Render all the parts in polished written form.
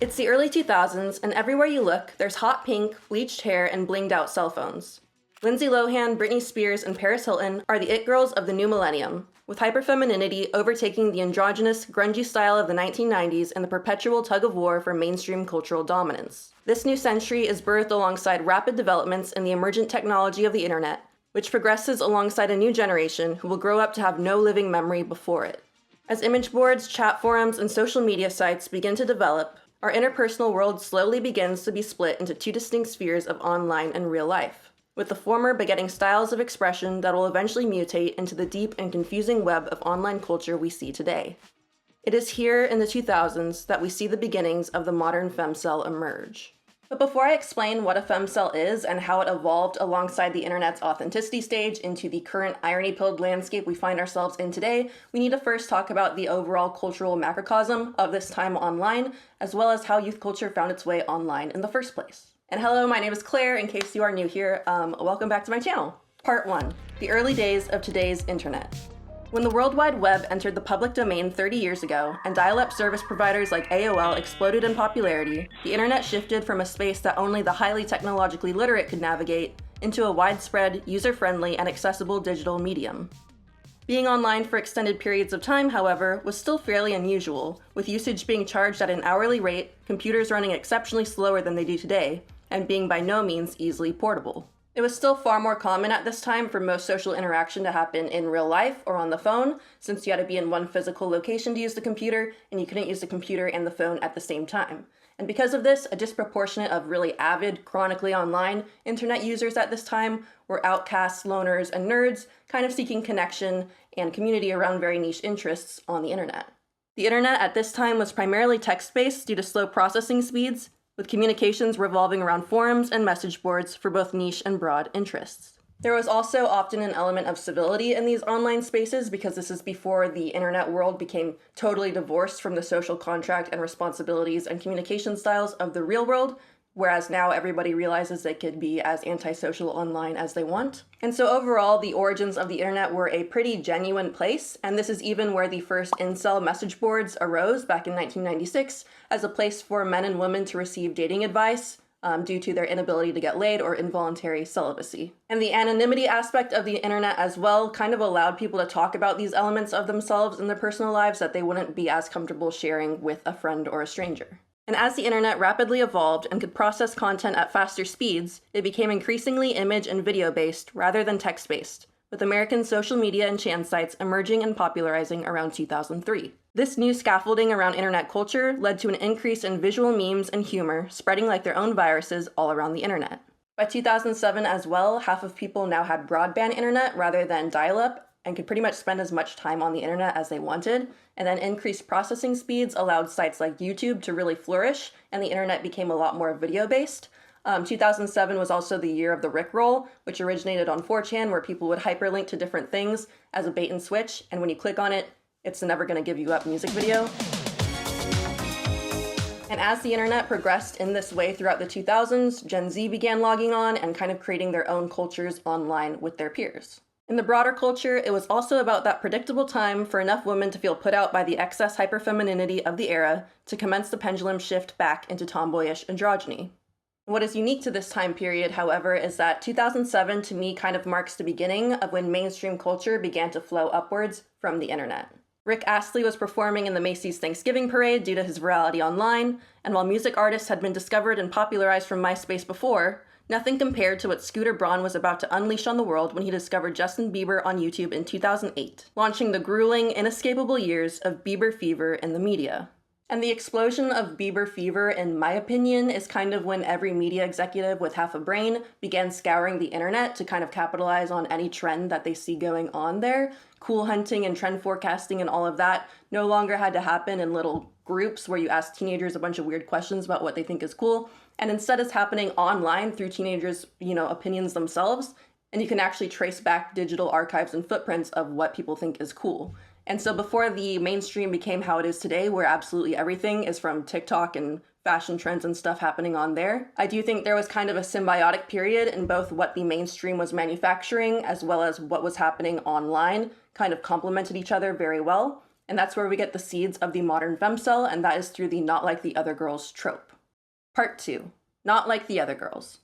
It's the early 2000s, and everywhere you look, there's hot pink, bleached hair, and blinged out cell phones. Lindsay Lohan, Britney Spears, and Paris Hilton are the it girls of the new millennium, with hyperfemininity overtaking the androgynous, grungy style of the 1990s and the perpetual tug-of-war for mainstream cultural dominance. This new century is birthed alongside rapid developments in the emergent technology of the internet, which progresses alongside a new generation who will grow up to have no living memory before it. As image boards, chat forums, and social media sites begin to develop, our interpersonal world slowly begins to be split into two distinct spheres of online and real life, with the former begetting styles of expression that will eventually mutate into the deep and confusing web of online culture we see today. It is here in the 2000s that we see the beginnings of the modern femcel emerge. But before I explain what a femcel is and how it evolved alongside the internet's authenticity stage into the current irony-pilled landscape we find ourselves in today, we need to first talk about the overall cultural macrocosm of this time online, as well as how youth culture found its way online in the first place. And hello, my name is Claire, in case you are new here. Welcome back to my channel. Part 1. The early days of today's internet. When the World Wide Web entered the public domain 30 years ago, and dial-up service providers like AOL exploded in popularity, the internet shifted from a space that only the highly technologically literate could navigate into a widespread, user-friendly, and accessible digital medium. Being online for extended periods of time, however, was still fairly unusual, with usage being charged at an hourly rate, computers running exceptionally slower than they do today, and being by no means easily portable. It was still far more common at this time for most social interaction to happen in real life or on the phone, since you had to be in one physical location to use the computer, and you couldn't use the computer and the phone at the same time. And because of this, a disproportionate of really avid, chronically online internet users at this time were outcasts, loners, and nerds, kind of seeking connection and community around very niche interests on the internet. The internet at this time was primarily text-based due to slow processing speeds, with communications revolving around forums and message boards for both niche and broad interests. There was also often an element of civility in these online spaces because this is before the internet world became totally divorced from the social contract and responsibilities and communication styles of the real world, whereas now everybody realizes they could be as antisocial online as they want. And so overall, the origins of the internet were a pretty genuine place, and this is even where the first incel message boards arose back in 1996 as a place for men and women to receive dating advice due to their inability to get laid or involuntary celibacy. And the anonymity aspect of the internet as well kind of allowed people to talk about these elements of themselves in their personal lives that they wouldn't be as comfortable sharing with a friend or a stranger. And as the internet rapidly evolved and could process content at faster speeds, it became increasingly image and video-based rather than text-based, with American social media and chan sites emerging and popularizing around 2003. This new scaffolding around internet culture led to an increase in visual memes and humor spreading like their own viruses all around the internet. By 2007 as well, half of people now had broadband internet rather than dial-up, and could pretty much spend as much time on the internet as they wanted, and then increased processing speeds allowed sites like YouTube to really flourish, and the internet became a lot more video-based. 2007 was also the year of the Rickroll, which originated on 4chan, where people would hyperlink to different things as a bait and switch, and when you click on it, it's the Never Gonna Give You Up music video. And as the internet progressed in this way throughout the 2000s, Gen Z began logging on and kind of creating their own cultures online with their peers. In the broader culture, it was also about that predictable time for enough women to feel put out by the excess hyperfemininity of the era to commence the pendulum shift back into tomboyish androgyny. What is unique to this time period, however, is that 2007 to me kind of marks the beginning of when mainstream culture began to flow upwards from the internet. Rick Astley was performing in the Macy's Thanksgiving Parade due to his virality online, and while music artists had been discovered and popularized from MySpace before, nothing compared to what Scooter Braun was about to unleash on the world when he discovered Justin Bieber on YouTube in 2008, launching the grueling, inescapable years of Bieber fever in the media. And the explosion of Bieber fever, in my opinion, is kind of when every media executive with half a brain began scouring the internet to kind of capitalize on any trend that they see going on there. Cool hunting and trend forecasting and all of that no longer had to happen in little groups where you ask teenagers a bunch of weird questions about what they think is cool. And instead it's happening online through teenagers', opinions themselves. And you can actually trace back digital archives and footprints of what people think is cool. And so before the mainstream became how it is today, where absolutely everything is from TikTok and fashion trends and stuff happening on there, I do think there was kind of a symbiotic period in both what the mainstream was manufacturing as well as what was happening online kind of complemented each other very well. And that's where we get the seeds of the modern femcel, and that is through the not like the other girls trope. Part 2. Not like the other girls.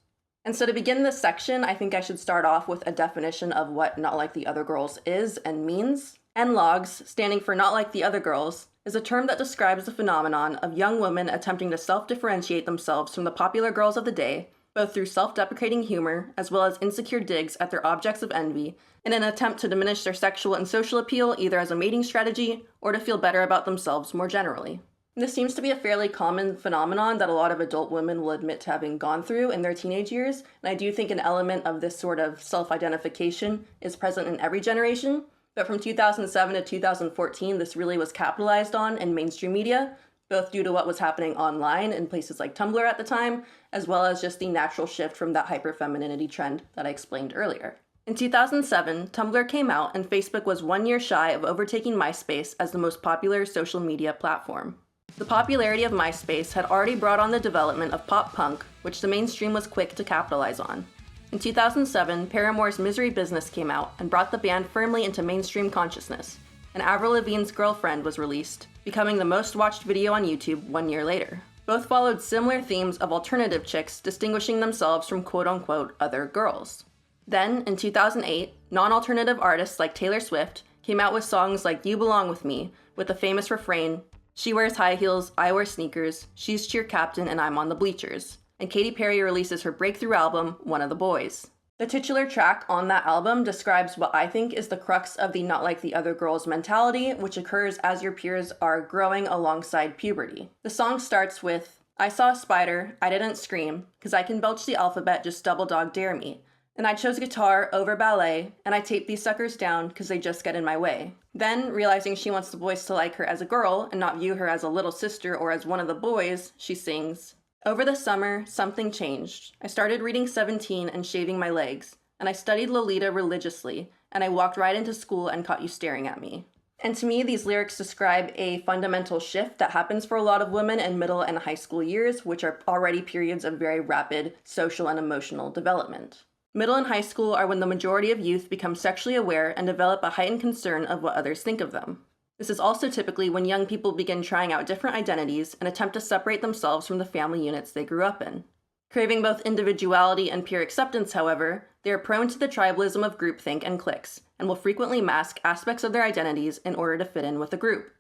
And so to begin this section, I think I should start off with a definition of what not like the other girls is and means. NLOGS, standing for not like the other girls, is a term that describes the phenomenon of young women attempting to self-differentiate themselves from the popular girls of the day, both through self-deprecating humor as well as insecure digs at their objects of envy, in an attempt to diminish their sexual and social appeal either as a mating strategy or to feel better about themselves more generally. This seems to be a fairly common phenomenon that a lot of adult women will admit to having gone through in their teenage years, and I do think an element of this sort of self-identification is present in every generation, but from 2007 to 2014, this really was capitalized on in mainstream media, both due to what was happening online in places like Tumblr at the time, as well as just the natural shift from that hyperfemininity trend that I explained earlier. In 2007, Tumblr came out and Facebook was 1 year shy of overtaking MySpace as the most popular social media platform. The popularity of MySpace had already brought on the development of pop punk, which the mainstream was quick to capitalize on. In 2007, Paramore's Misery Business came out and brought the band firmly into mainstream consciousness, and Avril Lavigne's Girlfriend was released, becoming the most watched video on YouTube 1 year later. Both followed similar themes of alternative chicks distinguishing themselves from quote-unquote other girls. Then, in 2008, non-alternative artists like Taylor Swift came out with songs like You Belong With Me, with the famous refrain, "She wears high heels, I wear sneakers, she's cheer captain and I'm on the bleachers." And Katy Perry releases her breakthrough album, One of the Boys. The titular track on that album describes what I think is the crux of the not like the other girls mentality, which occurs as your peers are growing alongside puberty. The song starts with, "I saw a spider, I didn't scream, 'cause I can belch the alphabet, just double dog dare me. And I chose guitar over ballet, and I taped these suckers down 'cause they just get in my way." Then, realizing she wants the boys to like her as a girl and not view her as a little sister or as one of the boys, she sings, "Over the summer, something changed. I started reading 17 and shaving my legs, and I studied Lolita religiously, and I walked right into school and caught you staring at me." And to me, these lyrics describe a fundamental shift that happens for a lot of women in middle and high school years, which are already periods of very rapid social and emotional development. Middle and high school are when the majority of youth become sexually aware and develop a heightened concern of what others think of them. This is also typically when young people begin trying out different identities and attempt to separate themselves from the family units they grew up in. Craving both individuality and peer acceptance, however, they are prone to the tribalism of groupthink and cliques, and will frequently mask aspects of their identities in order to fit in with a group.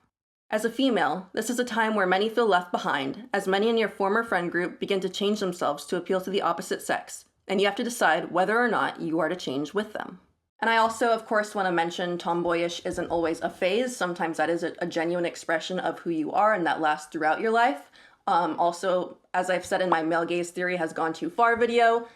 As a female, this is a time where many feel left behind, as many in your former friend group begin to change themselves to appeal to the opposite sex, and you have to decide whether or not you are to change with them. And I also, of course, want to mention tomboyish isn't always a phase. Sometimes that is a genuine expression of who you are, and that lasts throughout your life. Also, as I've said in my male gaze theory has gone too far video,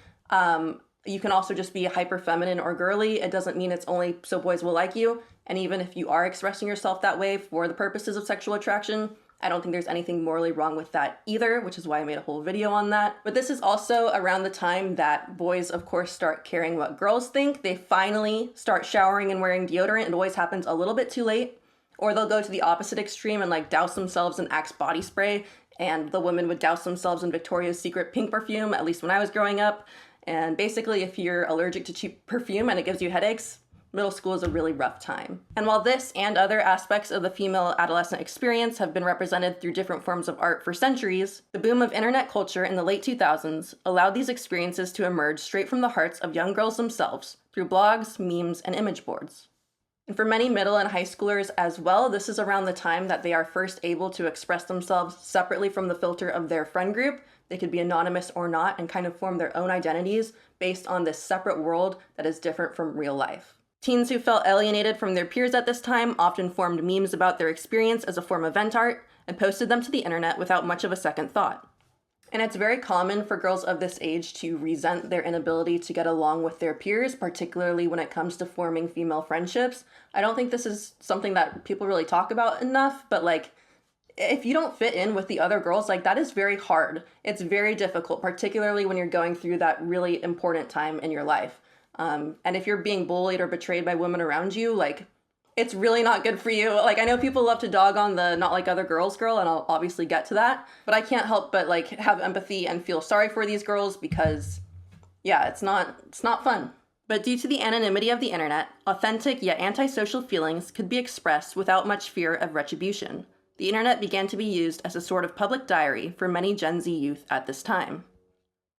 you can also just be hyper feminine or girly. It doesn't mean it's only so boys will like you. And even if you are expressing yourself that way for the purposes of sexual attraction, I don't think there's anything morally wrong with that either, which is why I made a whole video on that. But this is also around the time that boys, of course, start caring what girls think. They finally start showering and wearing deodorant. It always happens a little bit too late. Or they'll go to the opposite extreme and like douse themselves in Axe body spray, and the women would douse themselves in Victoria's Secret pink perfume, at least when I was growing up. And basically, if you're allergic to cheap perfume and it gives you headaches, middle school is a really rough time. And while this and other aspects of the female adolescent experience have been represented through different forms of art for centuries, the boom of internet culture in the late 2000s allowed these experiences to emerge straight from the hearts of young girls themselves through blogs, memes, and image boards. And for many middle and high schoolers as well, this is around the time that they are first able to express themselves separately from the filter of their friend group. They could be anonymous or not and kind of form their own identities based on this separate world that is different from real life. Teens who felt alienated from their peers at this time often formed memes about their experience as a form of vent art and posted them to the internet without much of a second thought. And it's very common for girls of this age to resent their inability to get along with their peers, particularly when it comes to forming female friendships. I don't think this is something that people really talk about enough, but like, if you don't fit in with the other girls, like that is very hard. It's very difficult, particularly when you're going through that really important time in your life. And if you're being bullied or betrayed by women around you, like, it's really not good for you. Like, I know people love to dog on the not like other girls girl, and I'll obviously get to that, but I can't help but like have empathy and feel sorry for these girls because, yeah, it's not fun. But due to the anonymity of the internet, authentic yet antisocial feelings could be expressed without much fear of retribution. The internet began to be used as a sort of public diary for many Gen Z youth at this time.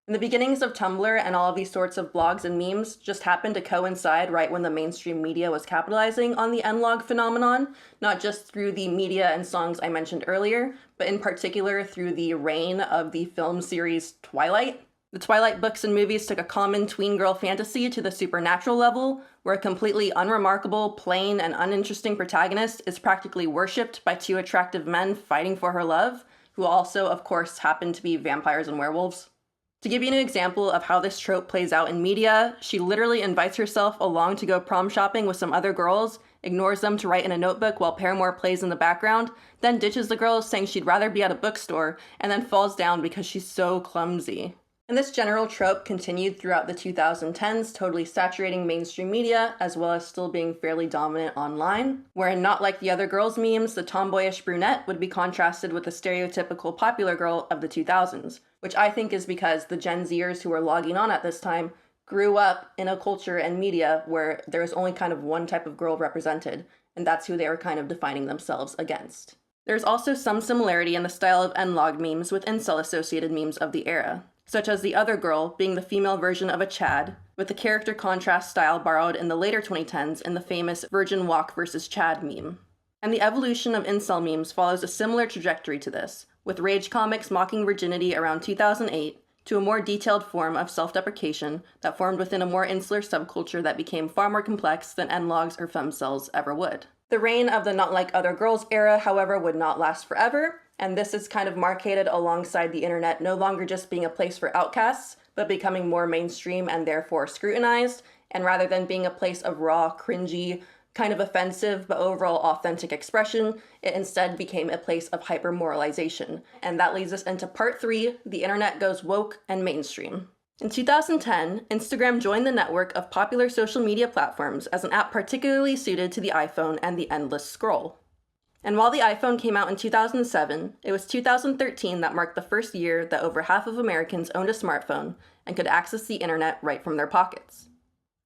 And the beginnings of Tumblr and all of these sorts of blogs and memes just happened to coincide right when the mainstream media was capitalizing on the NLOG phenomenon, not just through the media and songs I mentioned earlier, but in particular through the reign of the film series Twilight. The Twilight books and movies took a common tween girl fantasy to the supernatural level, where a completely unremarkable, plain, and uninteresting protagonist is practically worshipped by two attractive men fighting for her love, who also, of course, happen to be vampires and werewolves. To give you an example of how this trope plays out in media, she literally invites herself along to go prom shopping with some other girls, ignores them to write in a notebook while Paramore plays in the background, then ditches the girls saying she'd rather be at a bookstore, and then falls down because she's so clumsy. And this general trope continued throughout the 2010s, totally saturating mainstream media, as well as still being fairly dominant online, wherein not like the other girls' memes, the tomboyish brunette would be contrasted with the stereotypical popular girl of the 2000s, which I think is because the Gen Zers who were logging on at this time grew up in a culture and media where there was only kind of one type of girl represented, and that's who they were kind of defining themselves against. There's also some similarity in the style of NLOG memes with incel-associated memes of the era, such as the other girl being the female version of a Chad, with the character contrast style borrowed in the later 2010s in the famous Virgin Walk versus Chad meme. And the evolution of incel memes follows a similar trajectory to this, with rage comics mocking virginity around 2008 to a more detailed form of self-deprecation that formed within a more insular subculture that became far more complex than NLOGs or femcels ever would. The reign of the not like other girls era, however, would not last forever, and this is kind of marketed alongside the internet no longer just being a place for outcasts, but becoming more mainstream and therefore scrutinized, and rather than being a place of raw, cringy, kind of offensive but overall authentic expression, it instead became a place of hyper-moralization. And that leads us into part 3, the internet goes woke and mainstream. In 2010, Instagram joined the network of popular social media platforms as an app particularly suited to the iPhone and the endless scroll. And while the iPhone came out in 2007, it was 2013 that marked the first year that over half of Americans owned a smartphone and could access the internet right from their pockets.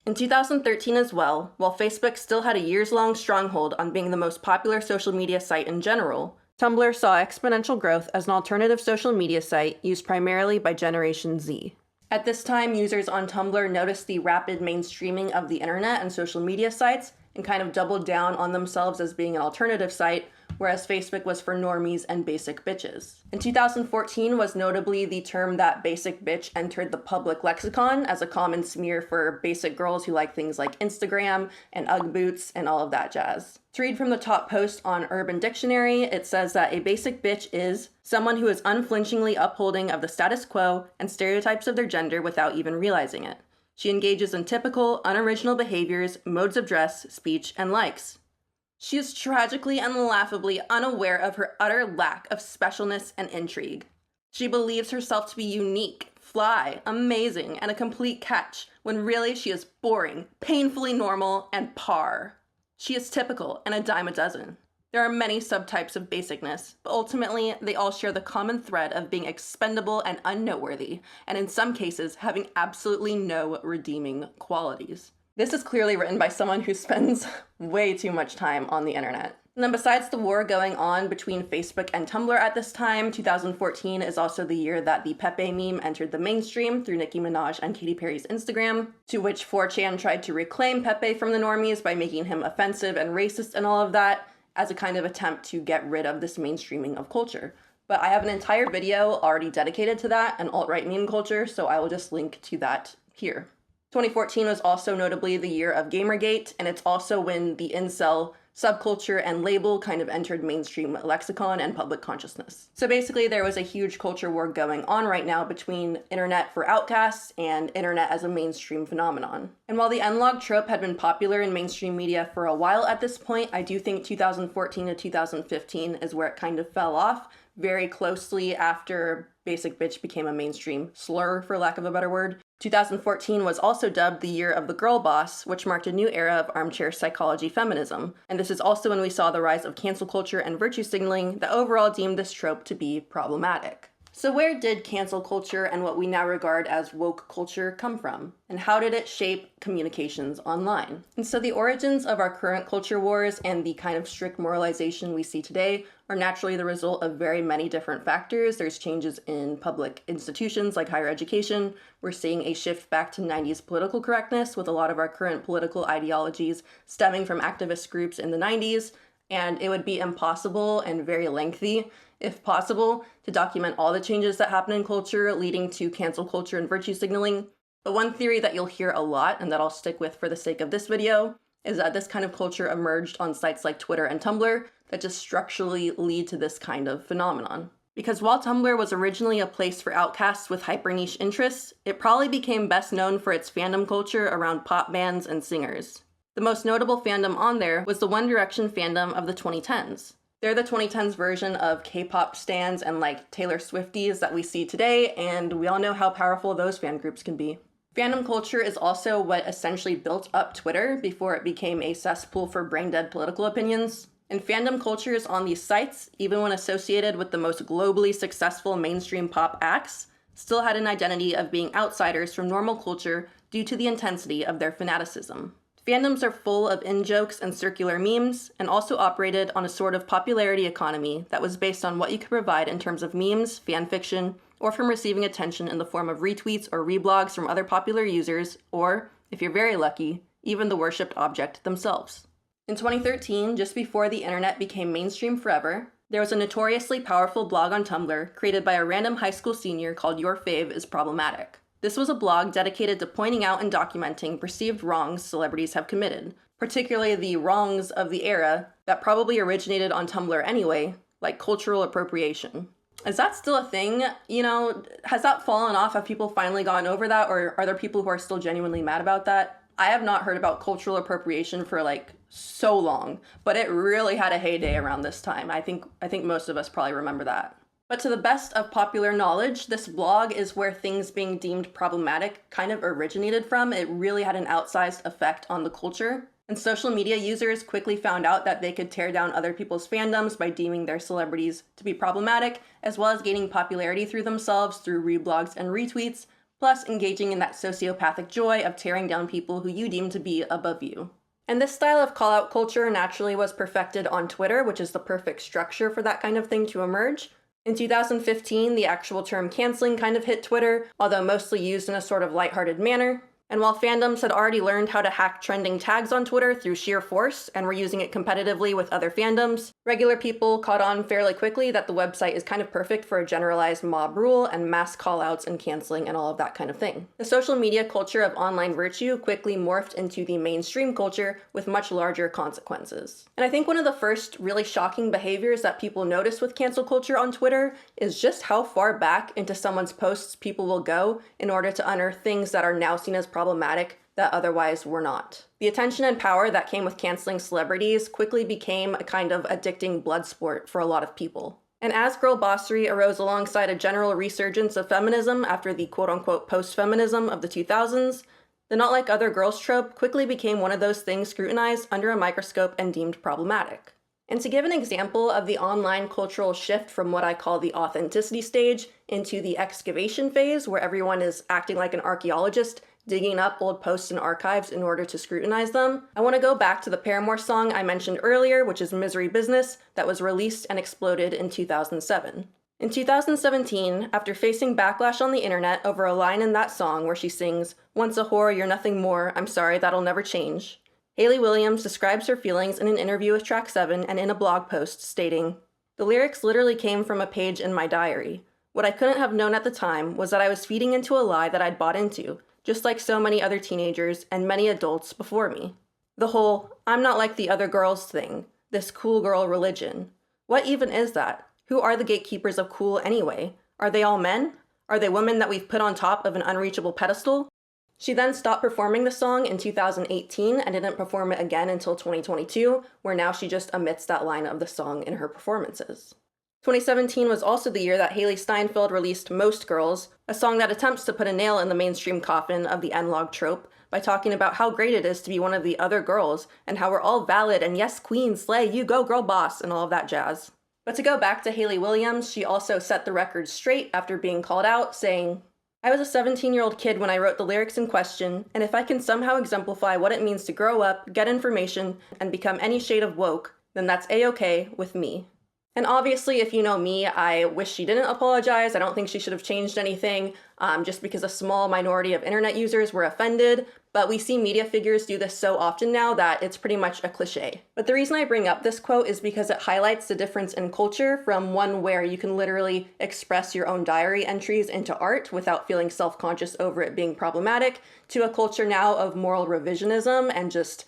In 2013 as well, while Facebook still had a years-long stronghold on being the most popular social media site in general, Tumblr saw exponential growth as an alternative social media site used primarily by Generation Z. At this time, users on Tumblr noticed the rapid mainstreaming of the internet and social media sites and kind of doubled down on themselves as being an alternative site, whereas Facebook was for normies and basic bitches. In 2014 was notably the term that basic bitch entered the public lexicon as a common smear for basic girls who like things like Instagram and Ugg boots and all of that jazz. To read from the top post on Urban Dictionary, it says that a basic bitch is someone who is unflinchingly upholding of the status quo and stereotypes of their gender without even realizing it. She engages in typical, unoriginal behaviors, modes of dress, speech, and likes. She is tragically and laughably unaware of her utter lack of specialness and intrigue. She believes herself to be unique, fly, amazing, and a complete catch, when really she is boring, painfully normal, and par. She is typical and a dime a dozen. There are many subtypes of basicness, but ultimately they all share the common thread of being expendable and unnoteworthy, and in some cases having absolutely no redeeming qualities. This is clearly written by someone who spends way too much time on the internet. And then besides the war going on between Facebook and Tumblr at this time, 2014 is also the year that the Pepe meme entered the mainstream through Nicki Minaj and Katy Perry's Instagram, to which 4chan tried to reclaim Pepe from the normies by making him offensive and racist and all of that, as a kind of attempt to get rid of this mainstreaming of culture. But I have an entire video already dedicated to that and alt-right meme culture, so I will just link to that here. 2014 was also notably the year of Gamergate, and it's also when the incel subculture and label kind of entered mainstream lexicon and public consciousness. So basically there was a huge culture war going on right now between internet for outcasts and internet as a mainstream phenomenon. And while the NLOG trope had been popular in mainstream media for a while at this point, I do think 2014 to 2015 is where it kind of fell off, very closely after basic bitch became a mainstream slur, for lack of a better word. 2014 was also dubbed the year of the girl boss, which marked a new era of armchair psychology feminism. And this is also when we saw the rise of cancel culture and virtue signaling that overall deemed this trope to be problematic. So where did cancel culture and what we now regard as woke culture come from? And how did it shape communications online? And so the origins of our current culture wars and the kind of strict moralization we see today are naturally the result of very many different factors. There's changes in public institutions like higher education. We're seeing a shift back to 90s political correctness with a lot of our current political ideologies stemming from activist groups in the 90s. And it would be impossible and very lengthy, if possible, to document all the changes that happen in culture leading to cancel culture and virtue signaling. But one theory that you'll hear a lot, and that I'll stick with for the sake of this video, is that this kind of culture emerged on sites like Twitter and Tumblr that just structurally lead to this kind of phenomenon. Because while Tumblr was originally a place for outcasts with hyper-niche interests, it probably became best known for its fandom culture around pop bands and singers. The most notable fandom on there was the One Direction fandom of the 2010s. They're the 2010s version of K-pop stans and like Taylor Swifties that we see today, and we all know how powerful those fan groups can be. Fandom culture is also what essentially built up Twitter before it became a cesspool for brain-dead political opinions. And fandom cultures on these sites, even when associated with the most globally successful mainstream pop acts, still had an identity of being outsiders from normal culture due to the intensity of their fanaticism. Fandoms are full of in-jokes and circular memes, and also operated on a sort of popularity economy that was based on what you could provide in terms of memes, fanfiction, or from receiving attention in the form of retweets or reblogs from other popular users, or, if you're very lucky, even the worshipped object themselves. In 2013, just before the internet became mainstream forever, there was a notoriously powerful blog on Tumblr created by a random high school senior called Your Fave is Problematic. This was a blog dedicated to pointing out and documenting perceived wrongs celebrities have committed, particularly the wrongs of the era that probably originated on Tumblr anyway, like cultural appropriation. Is that still a thing? You know, has that fallen off? Have people finally gotten over that? Or are there people who are still genuinely mad about that? I have not heard about cultural appropriation for like so long, but it really had a heyday around this time. I think most of us probably remember that. But to the best of popular knowledge, this blog is where things being deemed problematic kind of originated from. It really had an outsized effect on the culture. And social media users quickly found out that they could tear down other people's fandoms by deeming their celebrities to be problematic, as well as gaining popularity through themselves through reblogs and retweets, plus engaging in that sociopathic joy of tearing down people who you deem to be above you. And this style of call-out culture naturally was perfected on Twitter, which is the perfect structure for that kind of thing to emerge. In 2015, the actual term canceling kind of hit Twitter, although mostly used in a sort of lighthearted manner. And while fandoms had already learned how to hack trending tags on Twitter through sheer force and were using it competitively with other fandoms, regular people caught on fairly quickly that the website is kind of perfect for a generalized mob rule and mass callouts and canceling and all of that kind of thing. The social media culture of online virtue quickly morphed into the mainstream culture with much larger consequences. And I think one of the first really shocking behaviors that people notice with cancel culture on Twitter is just how far back into someone's posts people will go in order to unearth things that are now seen as problematic that otherwise were not. The attention and power that came with canceling celebrities quickly became a kind of addicting blood sport for a lot of people. And as girl bossery arose alongside a general resurgence of feminism after the quote-unquote post-feminism of the 2000s, the not like other girls trope quickly became one of those things scrutinized under a microscope and deemed problematic. And to give an example of the online cultural shift from what I call the authenticity stage into the excavation phase, where everyone is acting like an archaeologist, digging up old posts and archives in order to scrutinize them, I want to go back to the Paramore song I mentioned earlier, which is Misery Business, that was released and exploded in 2007. In 2017, after facing backlash on the internet over a line in that song where she sings, "Once a whore, you're nothing more, I'm sorry, that'll never change," Hayley Williams describes her feelings in an interview with Track 7 and in a blog post stating, "The lyrics literally came from a page in my diary. What I couldn't have known at the time was that I was feeding into a lie that I'd bought into, just like so many other teenagers and many adults before me. The whole, I'm not like the other girls thing, this cool girl religion. What even is that? Who are the gatekeepers of cool anyway? Are they all men? Are they women that we've put on top of an unreachable pedestal?" She then stopped performing the song in 2018 and didn't perform it again until 2022, where now she just omits that line of the song in her performances. 2017 was also the year that Hailee Steinfeld released Most Girls, a song that attempts to put a nail in the mainstream coffin of the NLOG trope by talking about how great it is to be one of the other girls and how we're all valid and yes, queen, slay, you go girl boss, and all of that jazz. But to go back to Hayley Williams, she also set the record straight after being called out, saying, "I was a 17-year-old kid when I wrote the lyrics in question, and if I can somehow exemplify what it means to grow up, get information, and become any shade of woke, then that's A-okay with me." And obviously, if you know me, I wish she didn't apologize. I don't think she should have changed anything, just because a small minority of internet users were offended. But we see media figures do this so often now that it's pretty much a cliche. But the reason I bring up this quote is because it highlights the difference in culture from one where you can literally express your own diary entries into art without feeling self-conscious over it being problematic, to a culture now of moral revisionism and just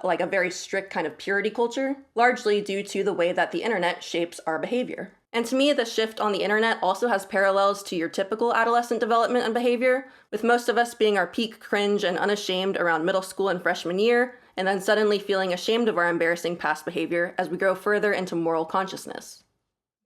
like a very strict kind of purity culture, largely due to the way that the internet shapes our behavior. And to me, the shift on the internet also has parallels to your typical adolescent development and behavior, with most of us being our peak cringe and unashamed around middle school and freshman year, and then suddenly feeling ashamed of our embarrassing past behavior as we grow further into moral consciousness.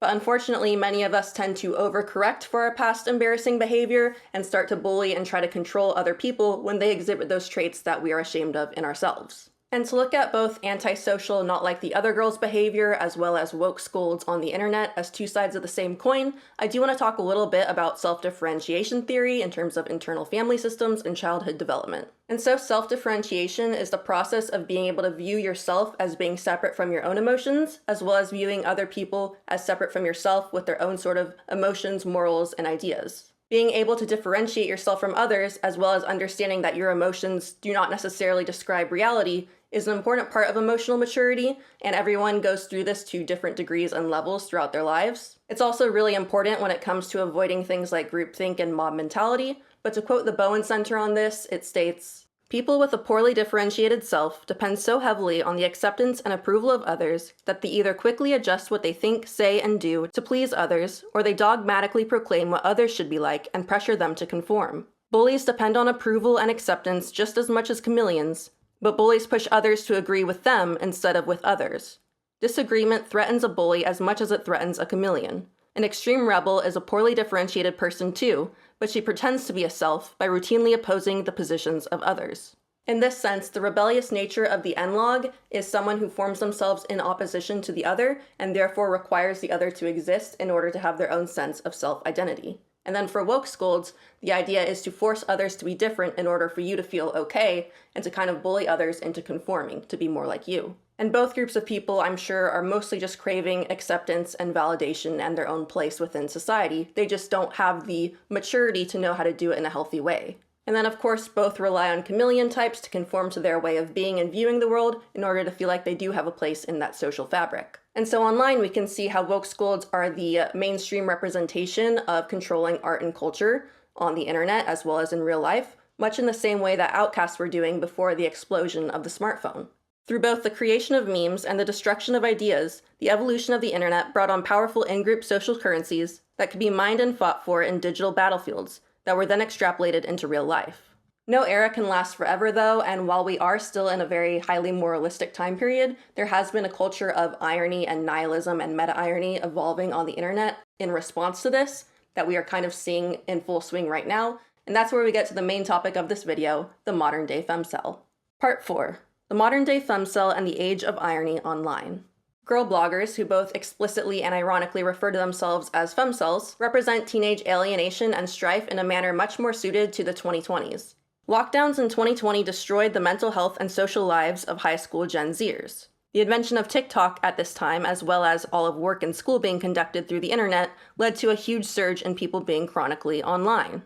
But unfortunately, many of us tend to overcorrect for our past embarrassing behavior and start to bully and try to control other people when they exhibit those traits that we are ashamed of in ourselves. And to look at both antisocial, not like the other girls behavior, as well as woke scolds on the internet as two sides of the same coin, I do want to talk a little bit about self-differentiation theory in terms of internal family systems and childhood development. And so self-differentiation is the process of being able to view yourself as being separate from your own emotions, as well as viewing other people as separate from yourself with their own sort of emotions, morals, and ideas. Being able to differentiate yourself from others, as well as understanding that your emotions do not necessarily describe reality, is an important part of emotional maturity, and everyone goes through this to different degrees and levels throughout their lives. It's also really important when it comes to avoiding things like groupthink and mob mentality, but to quote the Bowen Center on this, it states, "People with a poorly differentiated self depend so heavily on the acceptance and approval of others that they either quickly adjust what they think, say, and do to please others, or they dogmatically proclaim what others should be like and pressure them to conform. Bullies depend on approval and acceptance just as much as chameleons, but bullies push others to agree with them instead of with others. Disagreement threatens a bully as much as it threatens a chameleon. An extreme rebel is a poorly differentiated person too, but she pretends to be a self by routinely opposing the positions of others." In this sense, the rebellious nature of the NLOG is someone who forms themselves in opposition to the other and therefore requires the other to exist in order to have their own sense of self-identity. And then for woke scolds, the idea is to force others to be different in order for you to feel okay and to kind of bully others into conforming to be more like you. And both groups of people, I'm sure, are mostly just craving acceptance and validation and their own place within society. They just don't have the maturity to know how to do it in a healthy way. And then, of course, both rely on chameleon types to conform to their way of being and viewing the world in order to feel like they do have a place in that social fabric. And so online, we can see how woke scolds are the mainstream representation of controlling art and culture on the internet as well as in real life, much in the same way that outcasts were doing before the explosion of the smartphone. Through both the creation of memes and the destruction of ideas, the evolution of the internet brought on powerful in-group social currencies that could be mined and fought for in digital battlefields that were then extrapolated into real life. No era can last forever though, and while we are still in a very highly moralistic time period, there has been a culture of irony and nihilism and meta-irony evolving on the internet in response to this that we are kind of seeing in full swing right now, and that's where we get to the main topic of this video, the modern day femcel. Part 4. The modern day femcel and the age of irony online. Girl bloggers, who both explicitly and ironically refer to themselves as femcels, represent teenage alienation and strife in a manner much more suited to the 2020s. Lockdowns in 2020 destroyed the mental health and social lives of high school Gen Zers. The invention of Tik Tok at this time, as well as all of work and school being conducted through the internet, led to a huge surge in people being chronically online.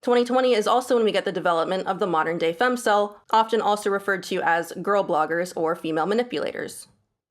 2020 is also when we get the development of the modern day femcel, often also referred to as girl bloggers or female manipulators.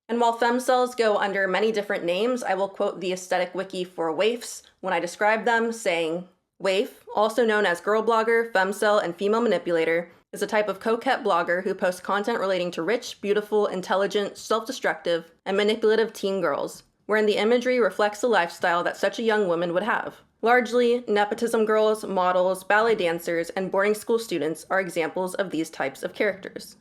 And while femcels go under many different names, I will quote the aesthetic wiki for waifs when I describe them, saying, "Waif, also known as girl blogger, femcel, and female manipulator, is a type of coquette blogger who posts content relating to rich, beautiful, intelligent, self-destructive, and manipulative teen girls, wherein the imagery reflects the lifestyle that such a young woman would have. Largely, nepotism girls, models, ballet dancers, and boarding school students are examples of these types of characters."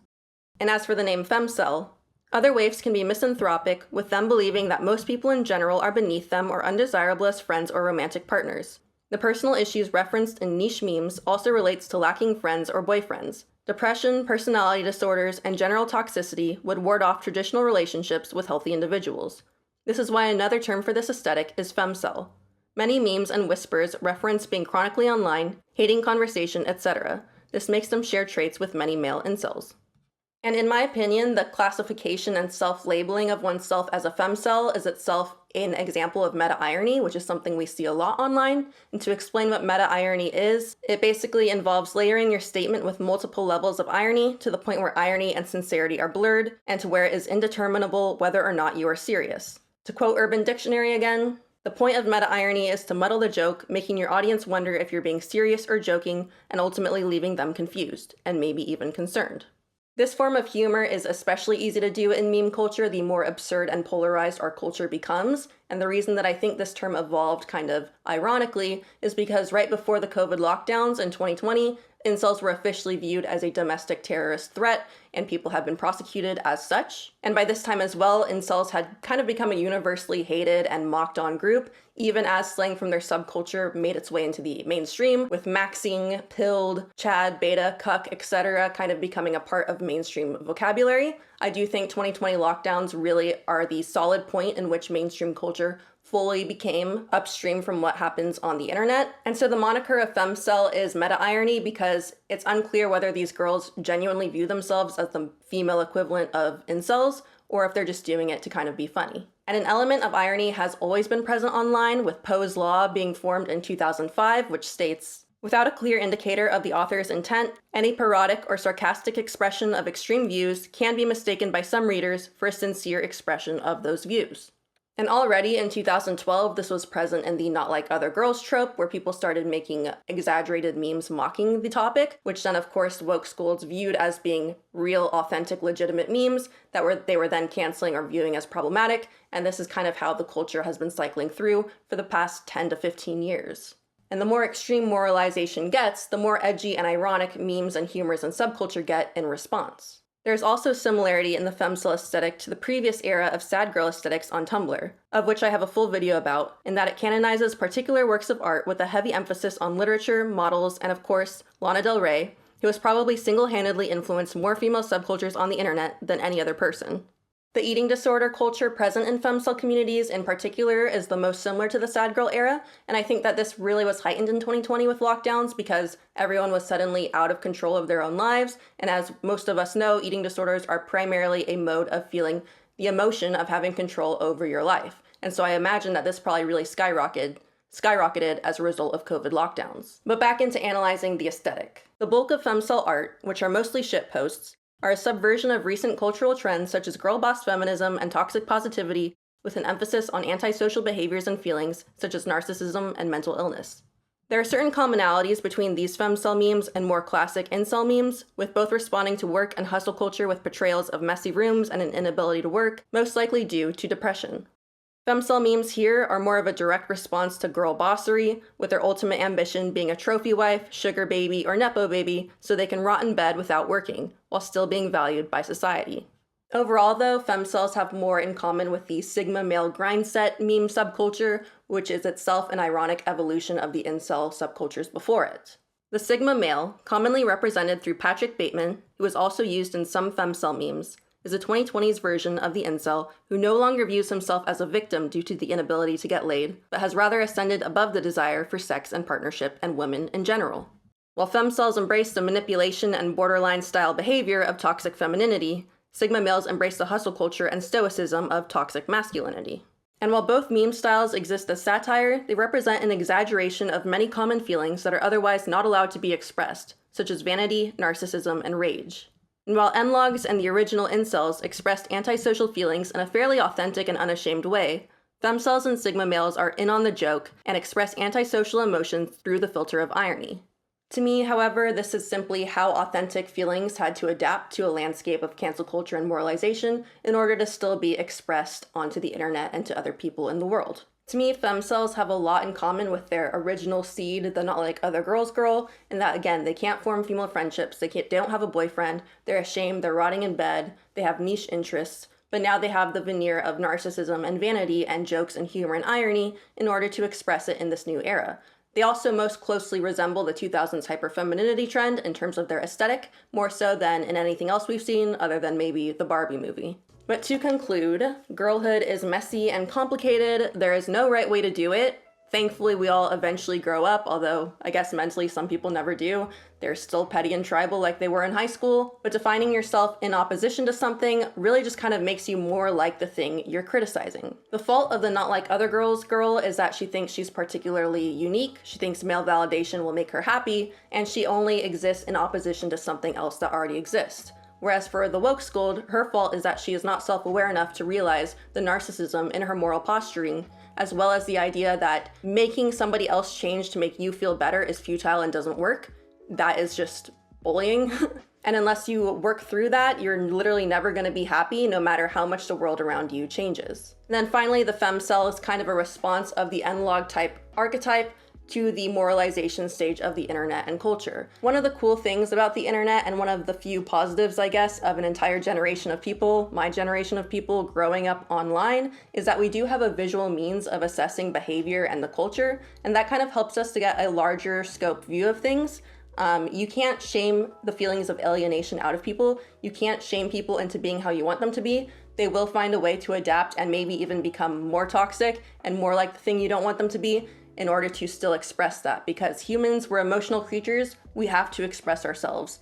And as for the name femcel, other waifs can be misanthropic, with them believing that most people in general are beneath them or undesirable as friends or romantic partners. The personal issues referenced in niche memes also relates to lacking friends or boyfriends. Depression, personality disorders, and general toxicity would ward off traditional relationships with healthy individuals. This is why another term for this aesthetic is femcel. Many memes and whispers reference being chronically online, hating conversation, etc. This makes them share traits with many male incels. And in my opinion, the classification and self-labeling of oneself as a femcel is itself an example of meta-irony, which is something we see a lot online. And to explain what meta-irony is, it basically involves layering your statement with multiple levels of irony to the point where irony and sincerity are blurred, and to where it is indeterminable whether or not you are serious. To quote Urban Dictionary again, the point of meta-irony is to muddle the joke, making your audience wonder if you're being serious or joking, and ultimately leaving them confused, and maybe even concerned. This form of humor is especially easy to do in meme culture the more absurd and polarized our culture becomes, and the reason that I think this term evolved kind of ironically is because right before the COVID lockdowns in 2020, incels were officially viewed as a domestic terrorist threat, and people have been prosecuted as such. And by this time as well, incels had kind of become a universally hated and mocked on group, even as slang from their subculture made its way into the mainstream, with maxing, pilled, chad, beta, cuck, etc. kind of becoming a part of mainstream vocabulary. I do think 2020 lockdowns really are the solid point in which mainstream culture fully became upstream from what happens on the internet. And so the moniker of femcel is meta-irony because it's unclear whether these girls genuinely view themselves as the female equivalent of incels, or if they're just doing it to kind of be funny. And an element of irony has always been present online, with Poe's Law being formed in 2005, which states, "Without a clear indicator of the author's intent, any parodic or sarcastic expression of extreme views can be mistaken by some readers for a sincere expression of those views." And already in 2012, this was present in the not like other girls trope, where people started making exaggerated memes mocking the topic, which then of course woke schools viewed as being real, authentic, legitimate memes that they were then canceling or viewing as problematic, and this is kind of how the culture has been cycling through for the past 10 to 15 years. And the more extreme moralization gets, the more edgy and ironic memes and humors and subculture get in response. There's also similarity in the femcel aesthetic to the previous era of sad girl aesthetics on Tumblr, of which I have a full video about, in that it canonizes particular works of art with a heavy emphasis on literature, models, and of course, Lana Del Rey, who has probably single-handedly influenced more female subcultures on the internet than any other person. The eating disorder culture present in femcel communities in particular is the most similar to the sad girl era, and I think that this really was heightened in 2020 with lockdowns because everyone was suddenly out of control of their own lives, and as most of us know, eating disorders are primarily a mode of feeling the emotion of having control over your life. And so I imagine that this probably really skyrocketed as a result of COVID lockdowns. But back into analyzing the aesthetic. The bulk of femcel art, which are mostly shitposts, are a subversion of recent cultural trends such as girl boss feminism and toxic positivity, with an emphasis on antisocial behaviors and feelings such as narcissism and mental illness. There are certain commonalities between these femcel memes and more classic incel memes, with both responding to work and hustle culture with portrayals of messy rooms and an inability to work, most likely due to depression. Femcel memes here are more of a direct response to girl bossery, with their ultimate ambition being a trophy wife, sugar baby, or nepo baby so they can rot in bed without working, while still being valued by society. Overall though, femcels have more in common with the Sigma male Grindset meme subculture, which is itself an ironic evolution of the incel subcultures before it. The Sigma male, commonly represented through Patrick Bateman, who is also used in some femcel memes, is a 2020s version of the incel who no longer views himself as a victim due to the inability to get laid, but has rather ascended above the desire for sex and partnership and women in general. While femcels embrace the manipulation and borderline style behavior of toxic femininity, Sigma males embrace the hustle culture and stoicism of toxic masculinity. And while both meme styles exist as satire, they represent an exaggeration of many common feelings that are otherwise not allowed to be expressed, such as vanity, narcissism, and rage. And while NLOGS and the original incels expressed antisocial feelings in a fairly authentic and unashamed way, femcels and Sigma males are in on the joke and express antisocial emotions through the filter of irony. To me, however, this is simply how authentic feelings had to adapt to a landscape of cancel culture and moralization in order to still be expressed onto the internet and to other people in the world. To me, femcels have a lot in common with their original seed, the not like other girls girl, in that again, they can't form female friendships, they don't have a boyfriend, they're ashamed, they're rotting in bed, they have niche interests, but now they have the veneer of narcissism and vanity and jokes and humor and irony in order to express it in this new era. They also most closely resemble the 2000s hyperfemininity trend in terms of their aesthetic, more so than in anything else we've seen other than maybe the Barbie movie. But to conclude, girlhood is messy and complicated. There is no right way to do it. Thankfully, we all eventually grow up, although I guess mentally some people never do. They're still petty and tribal like they were in high school. But defining yourself in opposition to something really just kind of makes you more like the thing you're criticizing. The fault of the not like other girls girl is that she thinks she's particularly unique, she thinks male validation will make her happy, and she only exists in opposition to something else that already exists. Whereas for the woke scold, her fault is that she is not self-aware enough to realize the narcissism in her moral posturing, as well as the idea that making somebody else change to make you feel better is futile and doesn't work. That is just bullying. And unless you work through that, you're literally never going to be happy, no matter how much the world around you changes. And then finally, the femcel is kind of a response of the NLOG type archetype to the moralization stage of the internet and culture. One of the cool things about the internet, and one of the few positives, I guess, of an entire generation of people, my generation of people growing up online, is that we do have a visual means of assessing behavior and the culture, and that kind of helps us to get a larger scope view of things. You can't shame the feelings of alienation out of people. You can't shame people into being how you want them to be. They will find a way to adapt and maybe even become more toxic and more like the thing you don't want them to be, in order to still express that, because humans, we're emotional creatures, we have to express ourselves.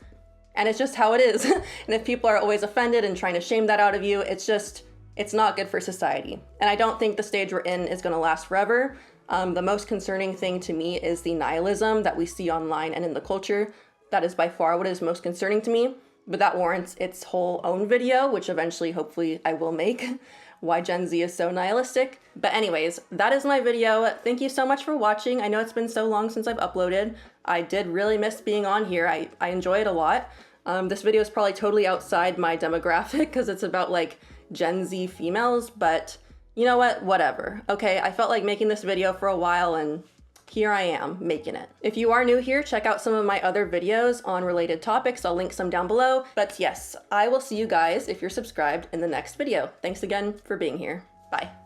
And it's just how it is. And if people are always offended and trying to shame that out of you, it's not good for society. And I don't think the stage we're in is gonna last forever. The most concerning thing to me is the nihilism that we see online and in the culture. That is by far what is most concerning to me, but that warrants its whole own video, which eventually, hopefully, I will make. Why Gen Z is so nihilistic. But anyways, that is my video. Thank you so much for watching. I know it's been so long since I've uploaded. I did really miss being on here. I enjoy it a lot. This video is probably totally outside my demographic because it's about like Gen Z females, but you know what? Whatever. Okay, I felt like making this video for a while and here I am making it. If you are new here, check out some of my other videos on related topics. I'll link some down below. But yes, I will see you guys, if you're subscribed, in the next video. Thanks again for being here. Bye.